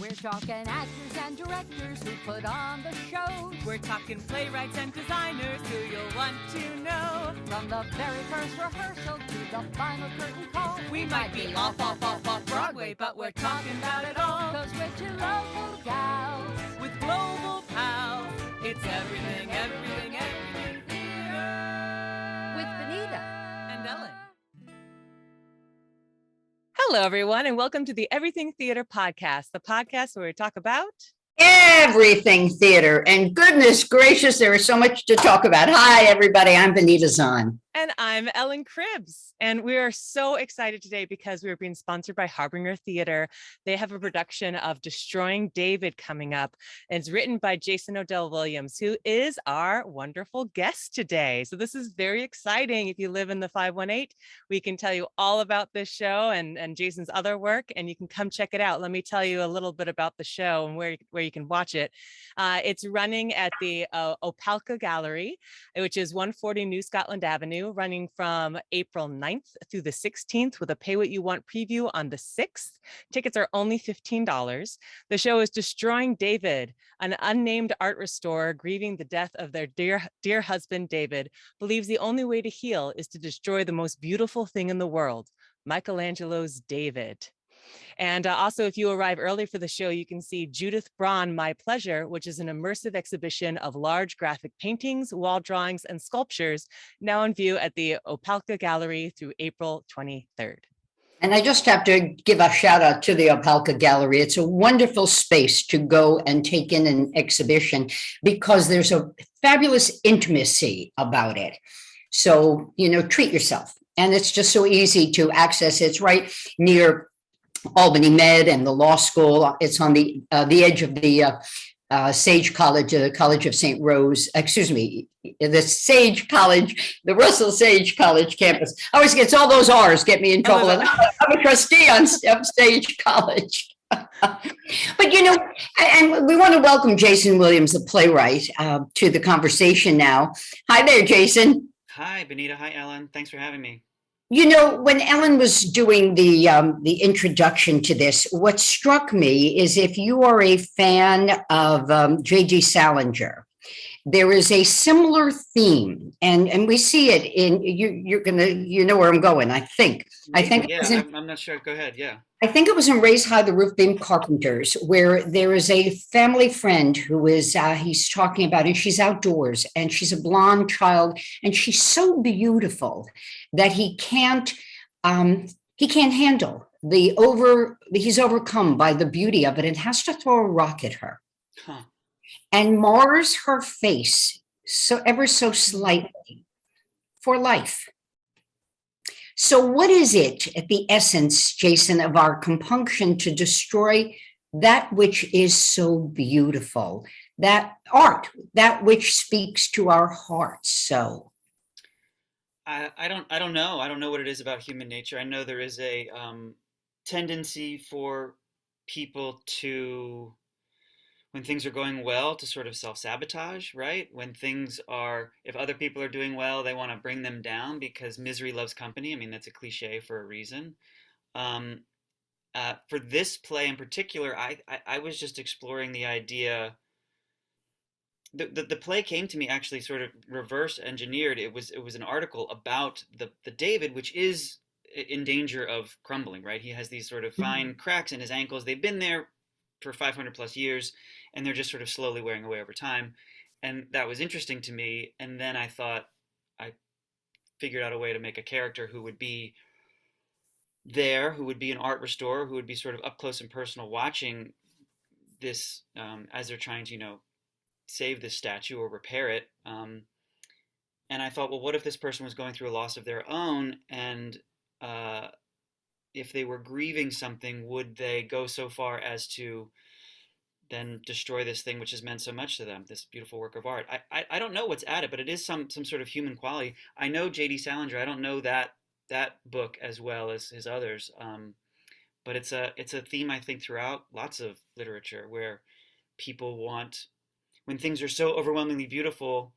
We're talking actors and directors who put on the shows. We're talking playwrights and designers who you'll want to know. From the very first rehearsal to the final curtain call. We might be off Broadway, but we're talking about it all. 'Cause we're two local gals With global pals, it's everything, everything, everything theater. with Benita. And Ellen. Hello, everyone, and welcome to the Everything Theater Podcast, the podcast where we talk about everything theater. And goodness gracious, there is so much to talk about. Hi, everybody. I'm Benita Zahn. And I'm Ellen Cribbs. And we are so excited today because we are being sponsored by Harbinger Theater. They have a production of Destroying David coming up. And it's written by Jason Odell Williams, who is our wonderful guest today. So this is very exciting. If you live in the 518, we can tell you all about this show and Jason's other work, and you can come check it out. Let me tell you a little bit about the show and where you can watch it. It's running at the Opelka Gallery, which is 140 New Scotland Avenue, running from April 9th through the 16th with a Pay What You Want preview on the 6th. Tickets are only $15. The show is Destroying David. An unnamed art restorer grieving the death of their dear husband, David, believes the only way to heal is to destroy the most beautiful thing in the world, Michelangelo's David. And also, if you arrive early for the show, you can see Judith Braun, My Pleasure, which is an immersive exhibition of large graphic paintings, wall drawings, and sculptures, now in view at the Opelka Gallery through April 23rd. And I just have to give a shout out to the Opelka Gallery. It's a wonderful space to go and take in an exhibition because there's a fabulous intimacy about it. So, treat yourself. And it's just so easy to access. It's right near Albany Med and the law school. It's on the edge of the Sage College, the College of St. Rose, the Sage College, the Russell Sage College campus. I always gets all those R's, get me in trouble. And I'm a trustee of Sage College. But, and we want to welcome Jason Williams, the playwright, to the conversation now. Hi there, Jason. Hi, Benita. Hi, Ellen. Thanks for having me. When Ellen was doing the introduction to this, what struck me is if you are a fan of J.D. Salinger, there is a similar theme, and we see it in you know where I'm going. I think. Yeah, I'm not sure. Go ahead. Yeah. I think it was in Raise High the Roof Beam Carpenters, where there is a family friend who is, he's talking about, and she's outdoors, and she's a blonde child, and she's so beautiful that he can't handle he's overcome by the beauty of it and has to throw a rock at her and mars her face so ever so slightly for life. So what is it at the essence, Jason, of our compunction to destroy that which is so beautiful, that art, that which speaks to our hearts? So I don't know. I don't know what it is about human nature. I know there is a tendency for people to, when things are going well, to sort of self-sabotage, right? If other people are doing well, they want to bring them down because misery loves company. I mean, that's a cliche for a reason. For this play in particular, I was just exploring the idea. The play came to me actually sort of reverse engineered. It was an article about the David, which is in danger of crumbling, right? He has these sort of fine cracks in his ankles. They've been there for 500 plus years, and they're just sort of slowly wearing away over time. And that was interesting to me. And then I figured out a way to make a character who would be there, who would be an art restorer, who would be sort of up close and personal watching this as they're trying to, save this statue or repair it. And I thought, well, what if this person was going through a loss of their own? And if they were grieving something, would they go so far as to then destroy this thing which has meant so much to them, this beautiful work of art? I don't know what's at it, but it is some sort of human quality. I know J.D. Salinger. I don't know that book as well as his others, but it's a theme I think throughout lots of literature where people want, when things are so overwhelmingly beautiful,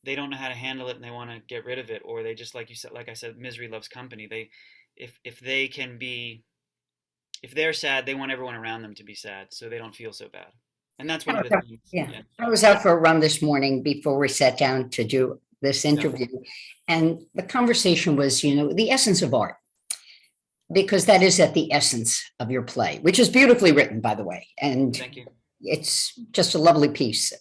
they don't know how to handle it and they want to get rid of it, or they just, like I said, misery loves company. If they can be if they're sad, they want everyone around them to be sad, so they don't feel so bad. And that's one I of was the out- themes. Yeah, Yeah. I was out for a run this morning before we sat down to do this interview. And the conversation was, the essence of art, because that is at the essence of your play, which is beautifully written, by the way. And Thank you. it's just a lovely piece.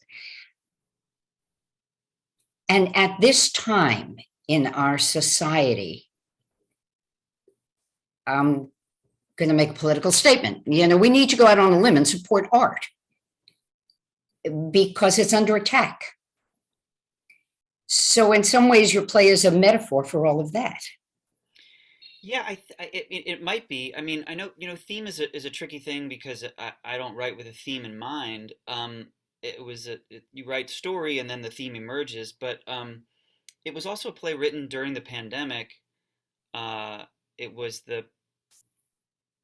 And at this time in our society, I'm going to make a political statement. We need to go out on a limb and support art because it's under attack. So in some ways, your play is a metaphor for all of that. Yeah, it might be. I mean, I know, theme is a tricky thing because I don't write with a theme in mind. You write story and then the theme emerges, but it was also a play written during the pandemic. It was the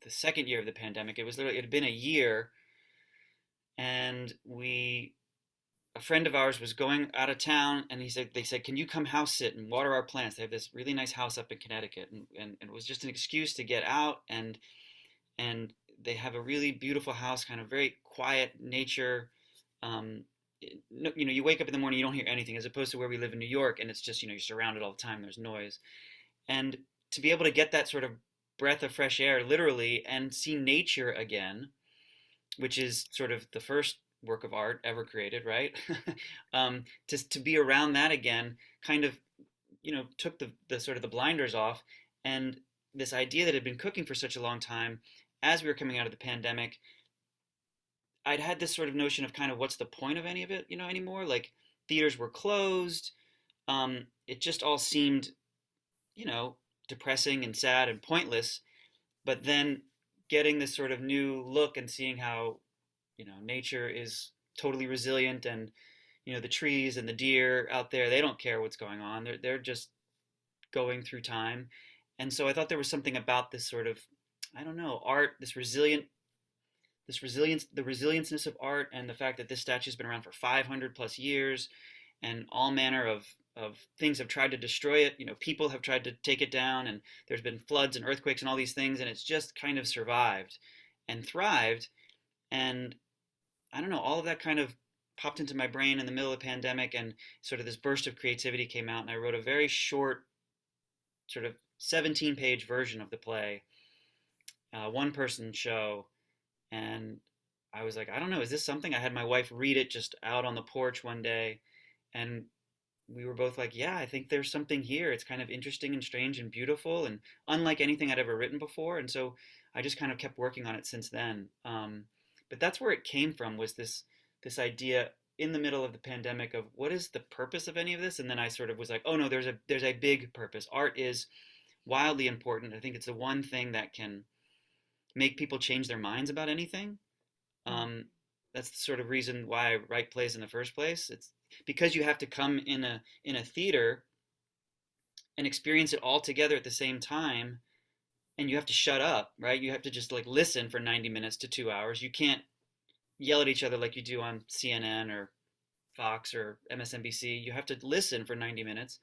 second year of the pandemic. It had been a year, and a friend of ours was going out of town, and they said, can you come house sit and water our plants? They have this really nice house up in Connecticut, and it was just an excuse to get out, and they have a really beautiful house, kind of very quiet nature. You wake up in the morning, you don't hear anything, as opposed to where we live in New York, and it's just, you're surrounded all the time, there's noise. And to be able to get that sort of breath of fresh air, literally, and see nature again, which is sort of the first work of art ever created, right? To be around that again kind of, took the sort of the blinders off. And this idea that had been cooking for such a long time, as we were coming out of the pandemic, I'd had this sort of notion of kind of what's the point of any of it, anymore? Like, theaters were closed. It just all seemed, depressing and sad and pointless. But then getting this sort of new look and seeing how, nature is totally resilient, and, the trees and the deer out there, they don't care what's going on. They're just going through time. And so I thought there was something about this sort of, I don't know, art, the resilienceness of art, and the fact that this statue's been around for 500 plus years, and all manner of things have tried to destroy it. People have tried to take it down, and there's been floods and earthquakes and all these things, and it's just kind of survived and thrived. And I don't know, all of that kind of popped into my brain in the middle of the pandemic, and sort of this burst of creativity came out, and I wrote a very short, sort of 17-page version of the play, one-person show. And I was like, I don't know, is this something? I had my wife read it just out on the porch one day, and we were both like, yeah, I think there's something here. It's kind of interesting and strange and beautiful and unlike anything I'd ever written before. And so I just kind of kept working on it since then. But that's where it came from, was this idea in the middle of the pandemic of what is the purpose of any of this? And then I sort of was like, oh no, there's a big purpose. Art is wildly important. I think it's the one thing that can make people change their minds about anything. That's the sort of reason why I write plays in the first place. It's because you have to come in a theater and experience it all together at the same time, and you have to shut up, right? You have to just like listen for 90 minutes to 2 hours. You can't yell at each other like you do on CNN or Fox or MSNBC. You have to listen for 90 minutes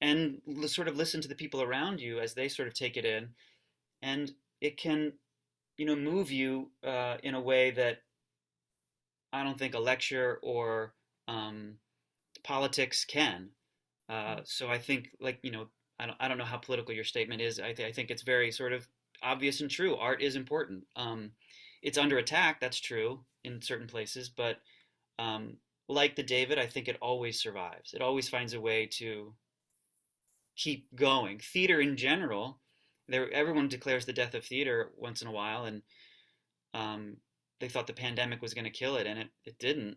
and sort of listen to the people around you as they sort of take it in, and it can, move you in a way that I don't think a lecture or politics can. So I think, like, I don't know how political your statement is. I think it's very sort of obvious and true. Art is important. It's under attack, that's true in certain places, but like the David, I think it always survives. It always finds a way to keep going. Theater in general, everyone declares the death of theater once in a while, and they thought the pandemic was going to kill it, and it didn't.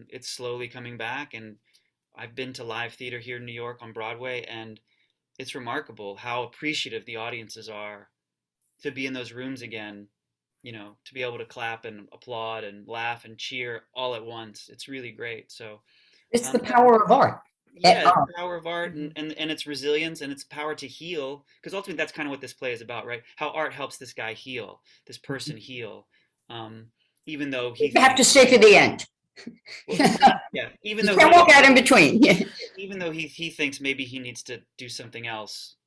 It's slowly coming back, and I've been to live theater here in New York on Broadway, and it's remarkable how appreciative the audiences are to be in those rooms again, to be able to clap and applaud and laugh and cheer all at once. It's really great. So it's the power of art. Yeah, the power of art, and its resilience, and its power to heal, because ultimately that's kind of what this play is about, right? How art helps this guy heal, this person heal, even though you have to stay to the end. Well, yeah, even though you can't walk out in between. Yeah. Even though he thinks maybe he needs to do something else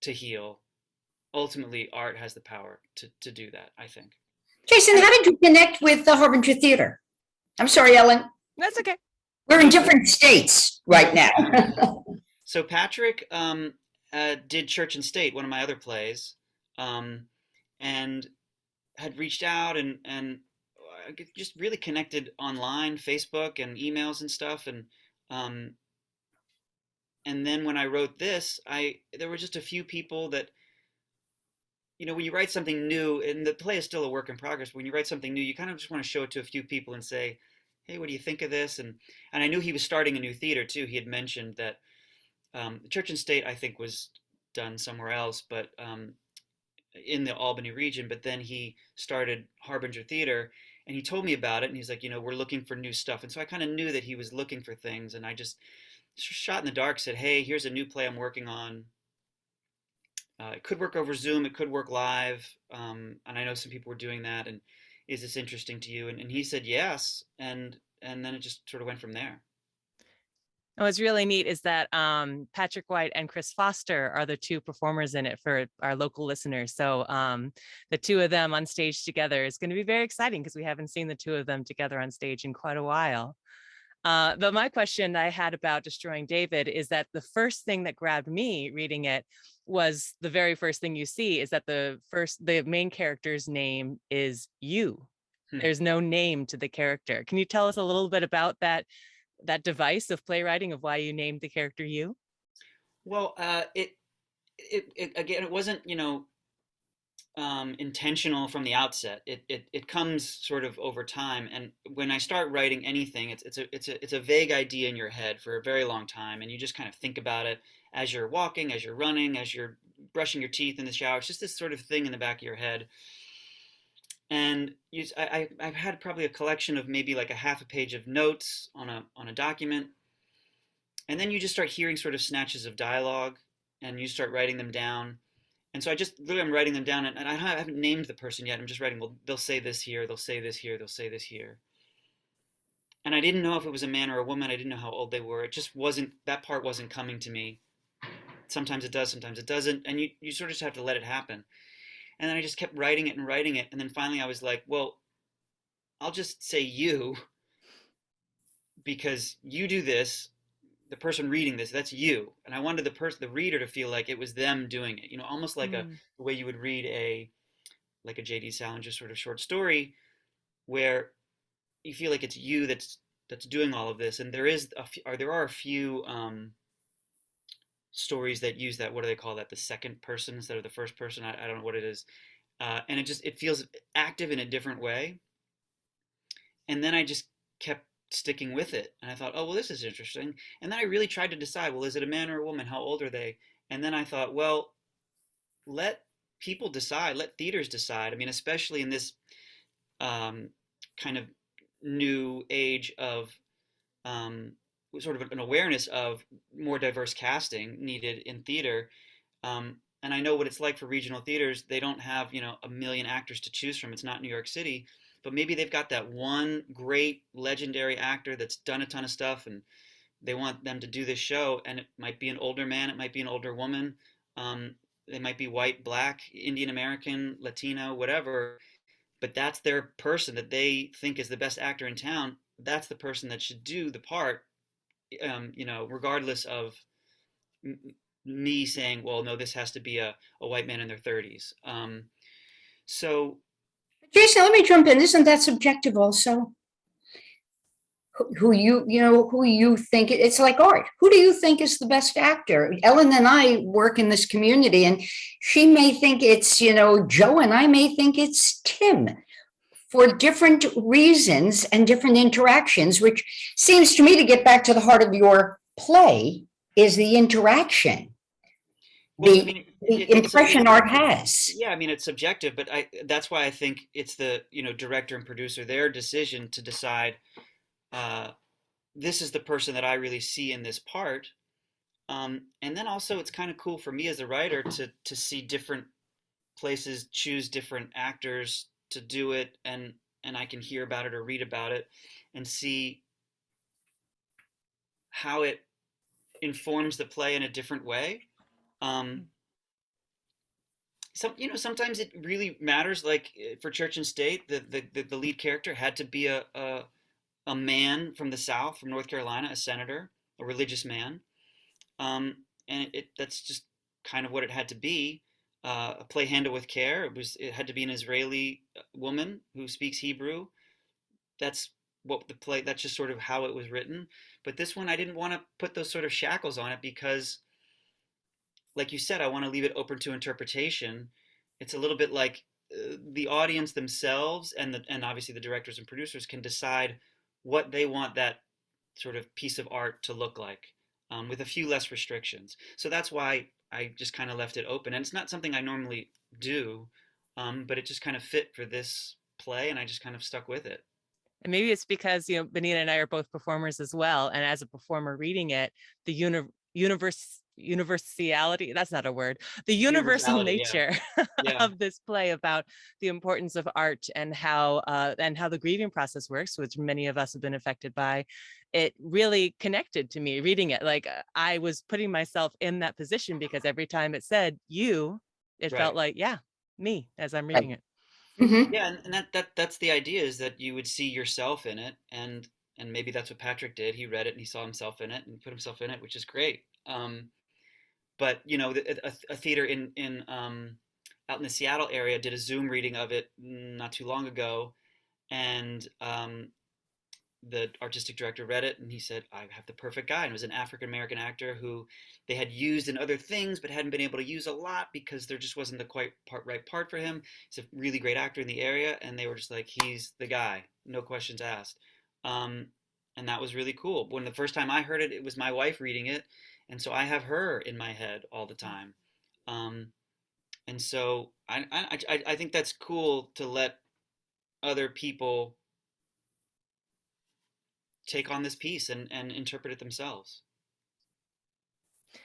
to heal, ultimately art has the power to do that, I think. Jason, how did you connect with the Harbinger Theater? I'm sorry, Ellen. That's okay. We're in different states right now. So Patrick did Church and State, one of my other plays, and had reached out and just really connected online, Facebook and emails and stuff, and then when I wrote this, there were just a few people that, when you write something new, and the play is still a work in progress, but when you write something new, you kind of just want to show it to a few people and say, hey, what do you think of this? And I knew he was starting a new theater too. He had mentioned that Church and State, I think, was done somewhere else, but in the Albany region. But then he started Harbinger Theater, and he told me about it, and he's like, we're looking for new stuff. And so I kind of knew that he was looking for things, and I just shot in the dark, said, hey, here's a new play I'm working on. It could work over Zoom, it could work live, and I know some people were doing that, and is this interesting to you? And he said yes, and then it just sort of went from there. What's really neat is that Patrick White and Chris Foster are the two performers in it for our local listeners. So the two of them on stage together is going to be very exciting because we haven't seen the two of them together on stage in quite a while. But my question I had about Destroying David is that the first thing that grabbed me reading it was the very first thing you see is that the main character's name is you. There's no name to the character. Can you tell us a little bit about that device of playwriting, of why you named the character you? Well, it again, it wasn't, intentional from the outset. It comes sort of over time. And when I start writing anything, it's a vague idea in your head for a very long time, and you just kind of think about it as you're walking, as you're running, as you're brushing your teeth in the shower. It's just this sort of thing in the back of your head. And I've had probably a collection of maybe like a half a page of notes on a document, and then you just start hearing sort of snatches of dialogue, and you start writing them down. And so I'm writing them down, and I haven't named the person yet. I'm just writing, well, they'll say this here, they'll say this here, they'll say this here. And I didn't know if it was a man or a woman. I didn't know how old they were. It just wasn't, that part wasn't coming to me. Sometimes it does, sometimes it doesn't. And you sort of just have to let it happen. And then I just kept writing it and writing it. And then finally I was like, well, I'll just say you, because you do this, the person reading this, that's you. And I wanted the reader to feel like it was them doing it, almost like the way you would read a J.D. Salinger sort of short story, where you feel like it's you that's doing all of this. And there are a few stories that use that, what do they call that? The second person instead of the first person. I don't know what it is. And it feels active in a different way. And then I just kept sticking with it. And I thought, oh, well, this is interesting. And then I really tried to decide, well, is it a man or a woman? How old are they? And then I thought, well, let people decide, let theaters decide. I mean, especially in this kind of new age of sort of an awareness of more diverse casting needed in theater. And I know what it's like for regional theaters. They don't have, a million actors to choose from. It's not New York City, but maybe they've got that one great legendary actor that's done a ton of stuff, and they want them to do this show. And it might be an older man, it might be an older woman. They might be white, black, Indian American, Latino, whatever. But that's their person that they think is the best actor in town. That's the person that should do the part. Regardless of me saying, well, no, this has to be a white man in their 30s. So, Jason, let me jump in. Isn't that subjective also? Who you think, it's like art. Who do you think is the best actor? Ellen and I work in this community, and she may think it's, Joe, and I may think it's Tim, for different reasons and different interactions, which seems to me to get back to the heart of your play, is the interaction, the impression art has. Yeah, I mean, it's subjective, but that's why I think it's the, director and producer, their decision to decide, this is the person that I really see in this part. And then also it's kind of cool for me as a writer to see different places choose different actors to do it, and I can hear about it or read about it and see how it informs the play in a different way. sometimes it really matters. Like for Church and State, the lead character had to be a man from the South, from North Carolina, a senator, a religious man, and that's just kind of what it had to be. Play Handle with Care. It had to be an Israeli woman who speaks Hebrew. That's what the play. That's just sort of how it was written. But this one, I didn't want to put those sort of shackles on it because, like you said, I want to leave it open to interpretation. It's a little bit like the audience themselves and obviously the directors and producers can decide what they want that sort of piece of art to look like, with a few less restrictions. So that's why I just kind of left it open. And it's not something I normally do, but it just kind of fit for this play, and I just kind of stuck with it. And maybe it's because, Benita and I are both performers as well. And as a performer reading it, the universality, that's not a word, the universal nature Yeah. of this play about the importance of art and how the grieving process works, which many of us have been affected by. It really connected to me reading it. Like I was putting myself in that position because every time it said you, it Right. felt like, yeah, me as I'm reading it. Mhm. Yeah, and that's the idea, is that you would see yourself in it, and maybe that's what Patrick did. He read it and he saw himself in it and put himself in it, which is great. But a theater in out in the Seattle area did a Zoom reading of it not too long ago, and the artistic director read it and he said, I have the perfect guy. And it was an African American actor who they had used in other things but hadn't been able to use a lot because there just wasn't the right part for him. He's a really great actor in the area, and they were just like, he's the guy, no questions asked. And that was really cool. When the first time I heard it, it was my wife reading it, and so I have her in my head all the time. And so I think that's cool to let other people take on this piece and interpret it themselves.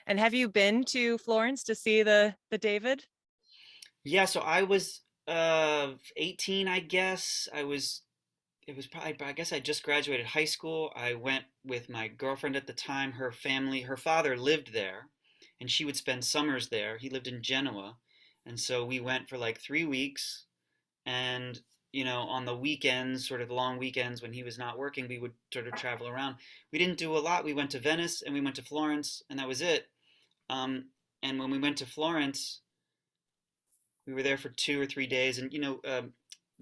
And have you been to Florence to see the David? Yeah, so I was 18, I guess. It was probably, I guess I just graduated high school. I went with my girlfriend at the time. Her family, her father lived there, and she would spend summers there. He lived in Genoa. And so we went for like 3 weeks, and on the weekends, sort of long weekends when he was not working, we would sort of travel around. We didn't do a lot. We went to Venice and we went to Florence, and that was it. And when we went to Florence, we were there for 2 or 3 days. And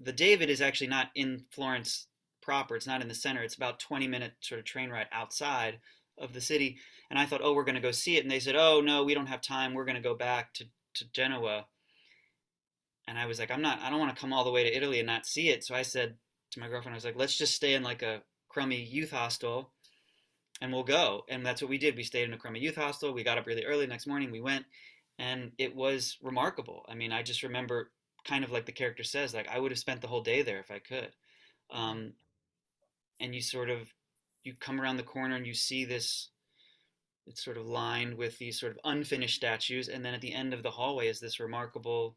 the David is actually not in Florence proper. It's not in the center. It's about 20-minute sort of train ride outside of the city. And I thought, oh, we're going to go see it. And they said, oh no, we don't have time. We're going to go back to Genoa. And I was like, I don't want to come all the way to Italy and not see it. So I said to my girlfriend, I was like, let's just stay in like a crummy youth hostel and we'll go. And that's what we did. We stayed in a crummy youth hostel. We got up really early the next morning. We went, and it was remarkable. I mean, I just remember, kind of like the character says, like I would have spent the whole day there if I could. And you come around the corner and you see this, it's sort of lined with these sort of unfinished statues. And then at the end of the hallway is this remarkable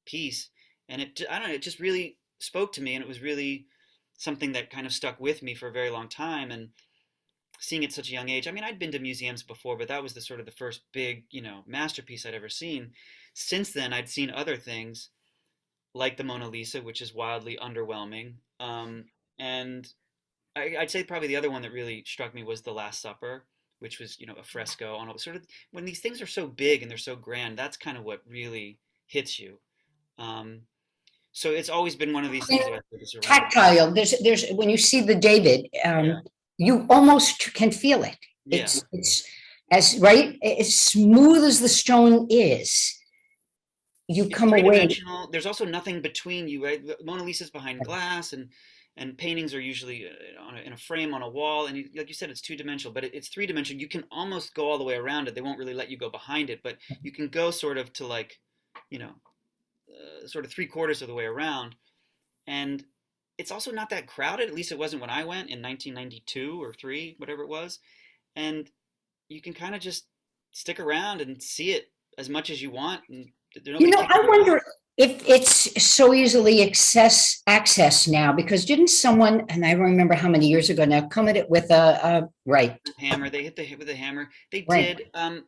piece. And I don't know, it just really spoke to me, and it was really something that kind of stuck with me for a very long time. And seeing it at such a young age, I mean, I'd been to museums before, but that was the first big, masterpiece I'd ever seen. Since then, I'd seen other things like the Mona Lisa, which is wildly underwhelming. And I'd say probably the other one that really struck me was The Last Supper, which was, a fresco on sort of, when these things are so big and they're so grand, that's kind of what really hits you. So it's always been one of these things that I think is around. Tactile. There's when you see the David, Yeah. you almost can feel it. Yeah. It's as smooth as the stone is. You It's come away. three-dimensional. There's also nothing between you, right? The Mona Lisa's behind glass, and paintings are usually in a frame on a wall. And like you said, it's two-dimensional, but it's three-dimensional. You can almost go all the way around it. They won't really let you go behind it, but you can go sort of to like, sort of 3/4 of the way around. And it's also not that crowded. At least it wasn't when I went in 1992 or 3, whatever it was. And you can kind of just stick around and see it as much as you want. And I wonder if it's so easily access now, because didn't someone, and I don't remember how many years ago now, come at it with a right hammer? They hit the hit with a hammer. They Right. did.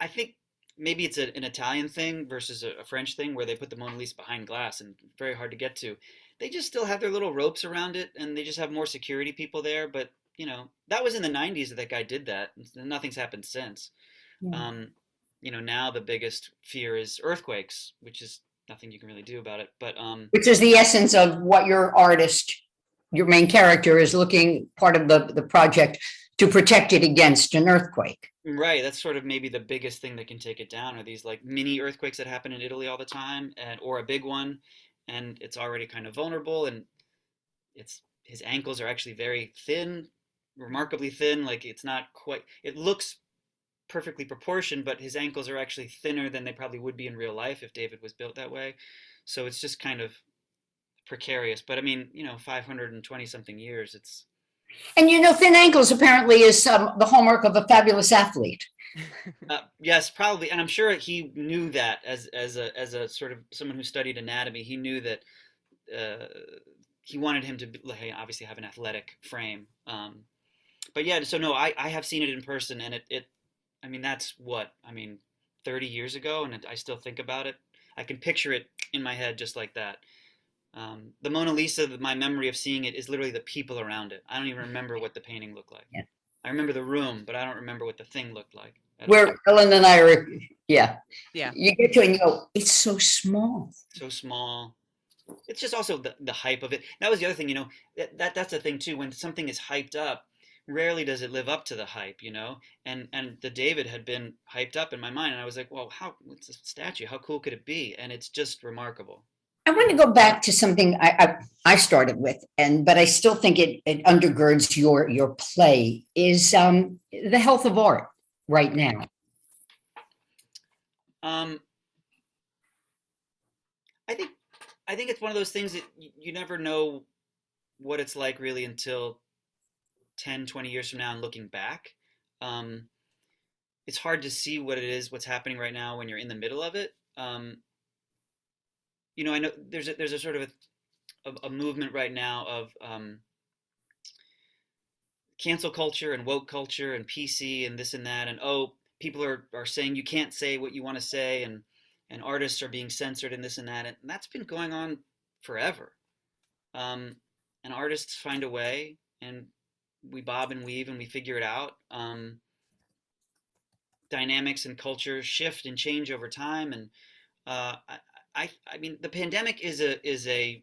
I think maybe it's an Italian thing versus a French thing where they put the Mona Lisa behind glass and very hard to get to. They just still have their little ropes around it, and they just have more security people there. But that was in the '90s that guy did that. And nothing's happened since. Yeah. Now the biggest fear is earthquakes, which is nothing you can really do about it. But Which is the essence of what your main character is looking, part of the project, to protect it against an earthquake. right, that's sort of maybe the biggest thing that can take it down are these like mini earthquakes that happen in Italy all the time, or a big one, and it's already kind of vulnerable, and his ankles are actually very thin, remarkably thin. Like it's not quite. It looks perfectly proportioned, but his ankles are actually thinner than they probably would be in real life if David was built that way. So it's just kind of precarious. But I mean, 520 something years, it's And thin ankles apparently is the hallmark of a fabulous athlete. yes, probably, and I'm sure he knew that as a sort of someone who studied anatomy. He knew that he wanted him to obviously have an athletic frame. But yeah, so no, I have seen it in person, and I mean, that's 30 years ago, and I still think about it. I can picture it in my head just like that. The Mona Lisa, my memory of seeing it is literally the people around it. I don't even remember what the painting looked like. Yeah. I remember the room, but I don't remember what the thing looked like. Where Ellen and I are, yeah. Yeah. You get to it and you go, it's so small. So small. It's just also the hype of it. That was the other thing, that's the thing too. When something is hyped up, rarely does it live up to the hype, and the David had been hyped up in my mind, and I was like, well, what's a statue? How cool could it be? And it's just remarkable. I want to go back to something I started with, but I still think it undergirds your play, is the health of art right now. I think it's one of those things that you never know what it's like really until 10, 20 years from now and looking back. It's hard to see what's happening right now when you're in the middle of it. I know there's a sort of a movement right now of cancel culture and woke culture and PC and this and that, and people are saying you can't say what you want to say, and artists are being censored and this and that, and that's been going on forever. And artists find a way, and we bob and weave and we figure it out. Dynamics and culture shift and change over time, and I mean, the pandemic is a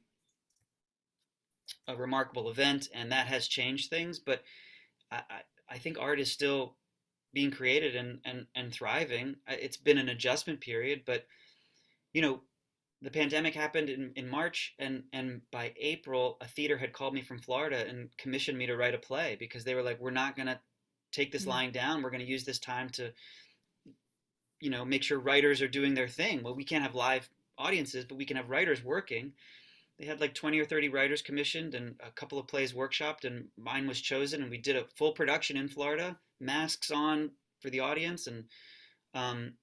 remarkable event, and that has changed things. But I think art is still being created and thriving. It's been an adjustment period, but the pandemic happened in March, and by April, a theater had called me from Florida and commissioned me to write a play, because they were like, we're not going to take this lying down. We're going to use this time to, make sure writers are doing their thing. Well, we can't have live audiences, but we can have writers working. They had like 20 or 30 writers commissioned and a couple of plays workshopped, and mine was chosen, and we did a full production in Florida, masks on for the audience, and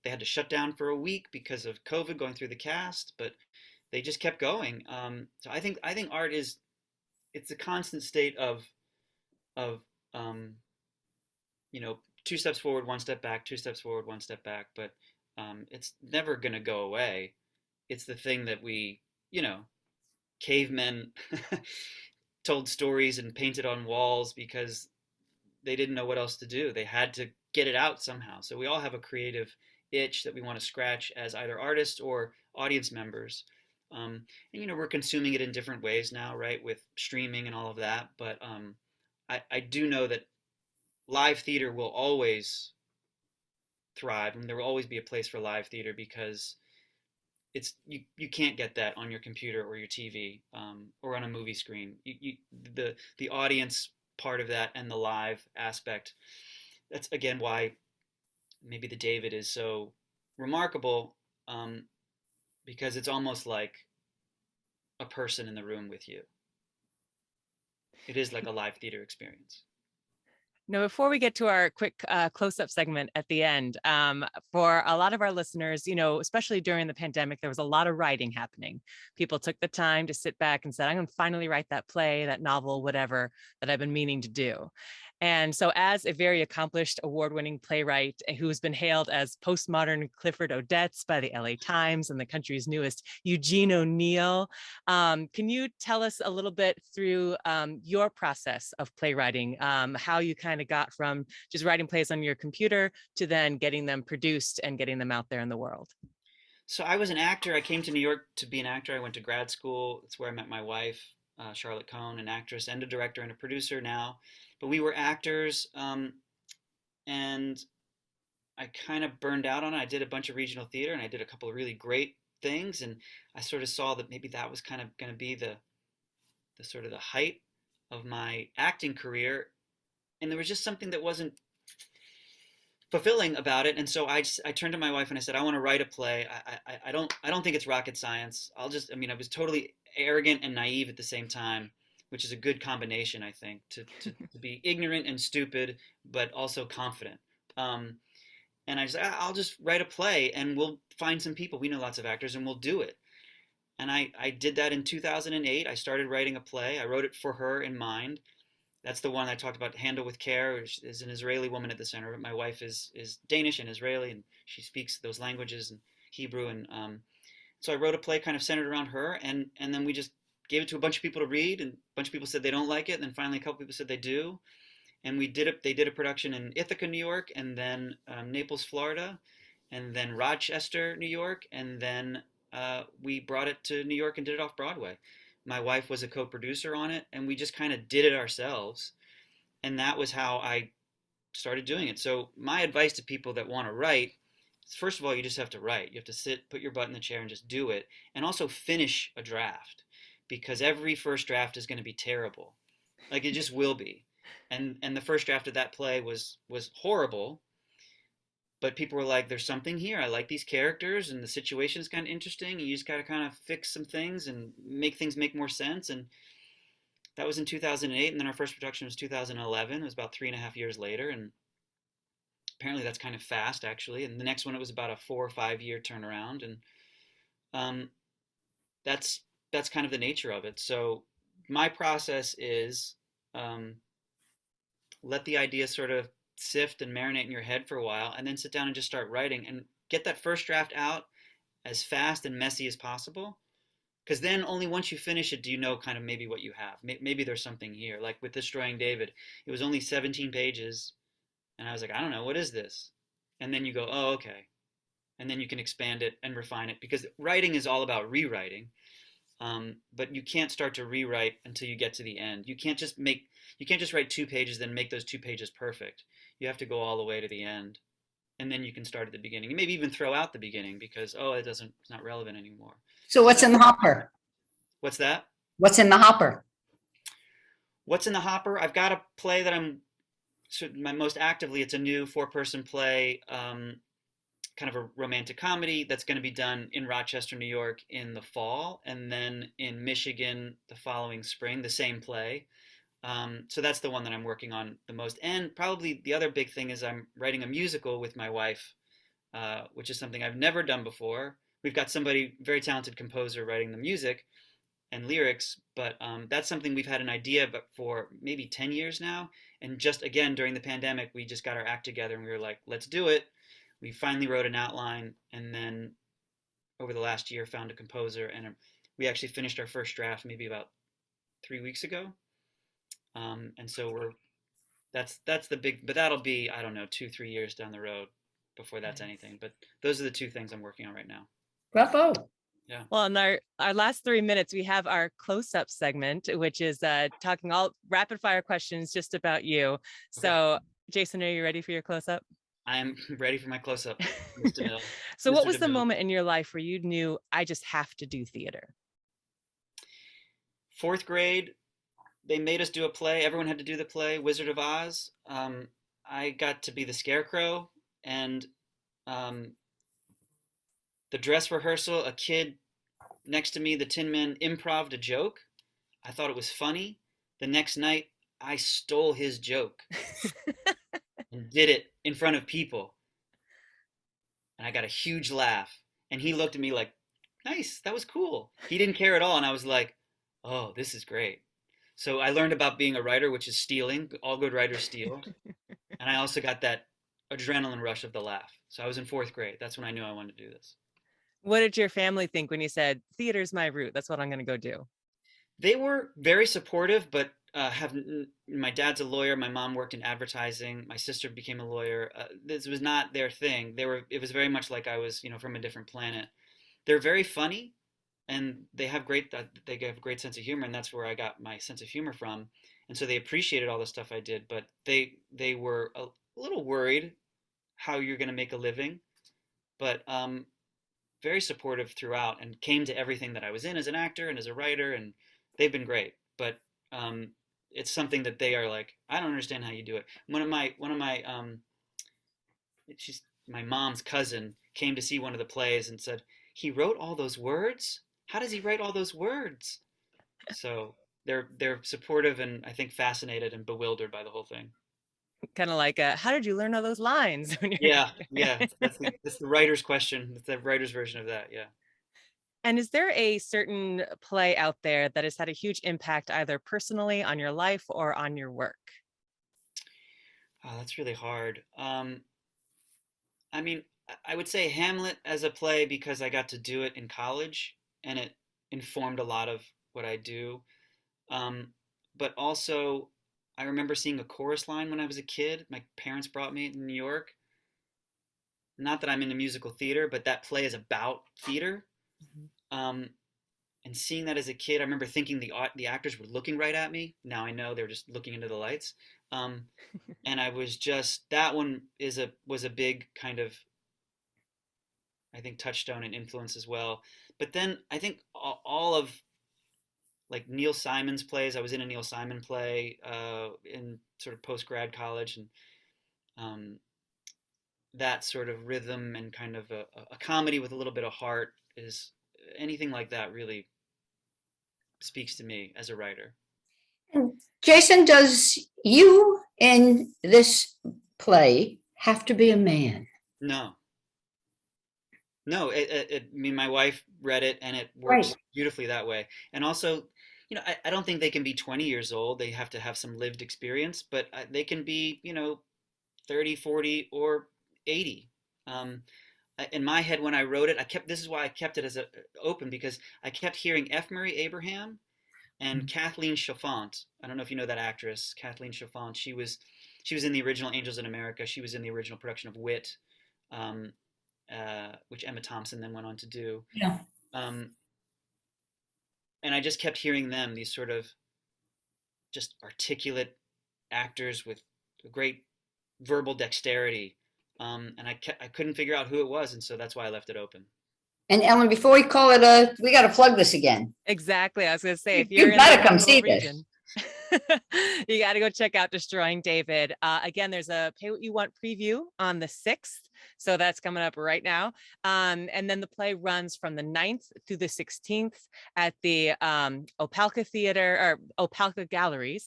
they had to shut down for a week because of COVID going through the cast, but they just kept going. So I think art it's a constant state of 2 steps forward, 1 step back, 2 steps forward, 1 step back, but it's never going to go away. It's the thing that we, cavemen told stories and painted on walls because they didn't know what else to do. They had to get it out somehow. So we all have a creative itch that we want to scratch as either artists or audience members. And we're consuming it in different ways now, right, with streaming and all of that. But I do know that live theater will always thrive, and there will always be a place for live theater, because it's you can't get that on your computer or your TV or on a movie screen. The audience part of that and the live aspect. That's again why maybe the David is so remarkable, because it's almost like a person in the room with you. It is like a live theater experience. Now, before we get to our quick close-up segment at the end, for a lot of our listeners, especially during the pandemic, there was a lot of writing happening. People took the time to sit back and said, I'm going to finally write that play, that novel, whatever that I've been meaning to do. And so as a very accomplished award-winning playwright who's been hailed as postmodern Clifford Odets by the LA Times and the country's newest Eugene O'Neill, can you tell us a little bit through your process of playwriting, how you kind of got from just writing plays on your computer to then getting them produced and getting them out there in the world? So I was an actor. I came to New York to be an actor. I went to grad school. It's where I met my wife, Charlotte Cohn, an actress and a director and a producer now. But we were actors, and I kind of burned out on it. I did a bunch of regional theater, and I did a couple of really great things, and I sort of saw that maybe that was kind of going to be the sort of the height of my acting career, and there was just something that wasn't fulfilling about it. And so I turned to my wife and I said, I want to write a play. I don't think it's rocket science. I mean, I was totally arrogant and naive at the same time, which is a good combination, I think, to be ignorant and stupid, but also confident. And I said, I'll just write a play and we'll find some people. We know lots of actors and we'll do it. And I did that in 2008. I started writing a play. I wrote it for her in mind. That's the one I talked about, Handle with Care, which is an Israeli woman at the center of it. My wife is Danish and Israeli, and she speaks those languages and Hebrew. And so I wrote a play kind of centered around her, and then we just gave it to a bunch of people to read, and a bunch of people said they don't like it, and then finally a couple people said they do. And they did a production in Ithaca, New York, and then Naples, Florida, and then Rochester, New York, and then we brought it to New York and did it off Broadway. My wife was a co-producer on it, and we just kind of did it ourselves. And that was how I started doing it. So my advice to people that want to write is, first of all, you just have to write. You have to sit, put your butt in the chair and just do it. And also finish a draft, because every first draft is going to be terrible. Like, it just will be. And the first draft of that play was horrible. But people were like, there's something here. I like these characters, and the situation is kind of interesting. You just got to kind of fix some things and make things make more sense. And that was in 2008. And then our first production was 2011. It was about 3.5 years later. And apparently that's kind of fast, actually. And the next one, it was about a 4 or 5 year turnaround. And that's kind of the nature of it. So my process is let the idea sort of sift and marinate in your head for a while, and then sit down and just start writing and get that first draft out as fast and messy as possible, because then only once you finish it do you know kind of maybe what you have. Maybe there's something here, like with Destroying David. It was only 17 pages and I was like, I don't know, what is this? And then you go, oh, okay, and then you can expand it and refine it, because writing is all about rewriting. But you can't start to rewrite until you get to the end. You can't just write 2 pages then make those 2 pages perfect. You have to go all the way to the end, and then you can start at the beginning. You maybe even throw out the beginning because it's not relevant anymore. So what's in the hopper? What's that? What's in the hopper? What's in the hopper? I've got a play that I'm most actively. It's a new 4-person play, kind of a romantic comedy that's going to be done in Rochester, New York in the fall, and then in Michigan the following spring, the same play. So that's the one that I'm working on the most. And probably the other big thing is I'm writing a musical with my wife, which is something I've never done before. We've got somebody, very talented composer, writing the music and lyrics, but that's something we've had an idea for maybe 10 years now. And just again, during the pandemic, we just got our act together and we were like, let's do it. We finally wrote an outline, and then over the last year found a composer, and we actually finished our first draft maybe about 3 weeks ago. And so that's the big, but that'll be, I don't know, 2-3 years down the road before that's anything. But those are the 2 things I'm working on right now. Bravo. Yeah. Well, in our last 3 minutes, we have our close-up segment, which is talking all rapid fire questions just about you. Okay. So Jason, are you ready for your close-up? I am ready for my close-up, Mr. Mill. So Mr. what was the DeMille. moment in your life where you knew, I just have to do theater? 4th grade, they made us do a play. Everyone had to do the play, Wizard of Oz. I got to be the Scarecrow, and the dress rehearsal, a kid next to me, the Tin Man, improv'd a joke. I thought it was funny. The next night, I stole his joke and did it in front of people. And I got a huge laugh. And he looked at me like, nice, that was cool. He didn't care at all. And I was like, oh, this is great. So I learned about being a writer, which is stealing. All good writers steal. And I also got that adrenaline rush of the laugh. So I was in 4th grade. That's when I knew I wanted to do this. What did your family think when you said, theater's my route? That's what I'm going to go do. They were very supportive, but my dad's a lawyer. My mom worked in advertising. My sister became a lawyer. This was not their thing. It was very much like I was, from a different planet. They're very funny, and they have a great sense of humor, and that's where I got my sense of humor from. And so they appreciated all the stuff I did, but they were a little worried how you're going to make a living, but very supportive throughout, and came to everything that I was in as an actor and as a writer, and they've been great. But it's something that they are like, I don't understand how you do it. She's my mom's cousin, came to see one of the plays and said, he wrote all those words? How does he write all those words? So they're supportive and I think fascinated and bewildered by the whole thing. Kind of like, how did you learn all those lines? Yeah. That's the writer's question. It's the writer's version of that. Yeah. And is there a certain play out there that has had a huge impact either personally on your life or on your work? Oh, that's really hard. I mean, I would say Hamlet as a play because I got to do it in college and it informed a lot of what I do. But also, I remember seeing a chorus line when I was a kid. My parents brought me to New York. Not that I'm into musical theater, but that play is about theater. And seeing that as a kid, I remember thinking the actors were looking right at me. Now I know they're just looking into the lights. And I was that one was a big kind of, I think, touchstone and influence as well. But then I think all of like Neil Simon's plays, I was in a Neil Simon play in sort of post-grad college, and that sort of rhythm and kind of a comedy with a little bit of heart is anything like that really speaks to me as a writer. Jason, does you in this play have to be a man? No. I mean, my wife read it and it works beautifully that way. And also, I don't think they can be 20 years old. They have to have some lived experience, but they can be, 30, 40, or 80. In my head, when I wrote it, this is why I kept it as open, because I kept hearing F. Murray Abraham and Kathleen Chafont. I don't know if you know that actress, Kathleen Chafont. She was in the original Angels in America. She was in the original production of Wit, which Emma Thompson then went on to do. Yeah. And I just kept hearing them, these sort of just articulate actors with great verbal dexterity. And I couldn't figure out who it was, and so that's why I left it open. And Ellen, before we call it we got to plug this again. Exactly. I was going to say, if you got to come see region, you got to go check out Destroying David. Again, there's a Pay What You Want preview on the 6th. So that's coming up right now. And then the play runs from the 9th through the 16th at the Opelka Theater, or Opelka Gallery,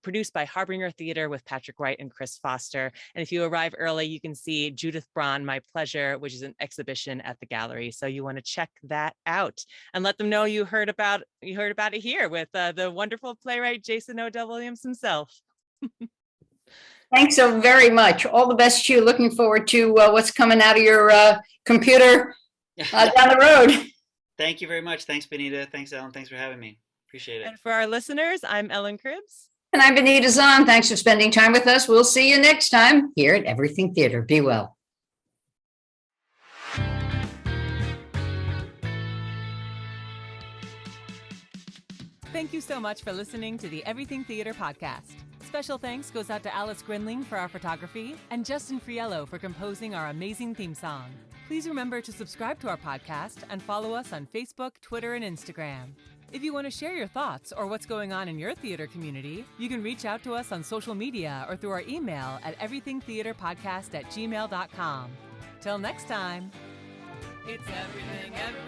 produced by Harbinger Theater with Patrick Wright and Chris Foster. And if you arrive early, you can see Judith Braun, My Pleasure, which is an exhibition at the gallery. So you want to check that out and let them know you heard about it here with the wonderful playwright Jason Odell Williams himself. Thanks so very much. All the best to you. Looking forward to what's coming out of your computer down the road. Thank you very much. Thanks, Benita. Thanks, Ellen. Thanks for having me. Appreciate it. And for our listeners, I'm Ellen Cribbs. And I'm Benita Zahn. Thanks for spending time with us. We'll see you next time here at Everything Theater. Be well. Thank you so much for listening to the Everything Theater podcast. Special thanks goes out to Alice Grinling for our photography and Justin Friello for composing our amazing theme song. Please remember to subscribe to our podcast and follow us on Facebook, Twitter, and Instagram. If you want to share your thoughts or what's going on in your theater community, you can reach out to us on social media or through our email at everythingtheaterpodcast@gmail.com. Till next time, it's everything, everything.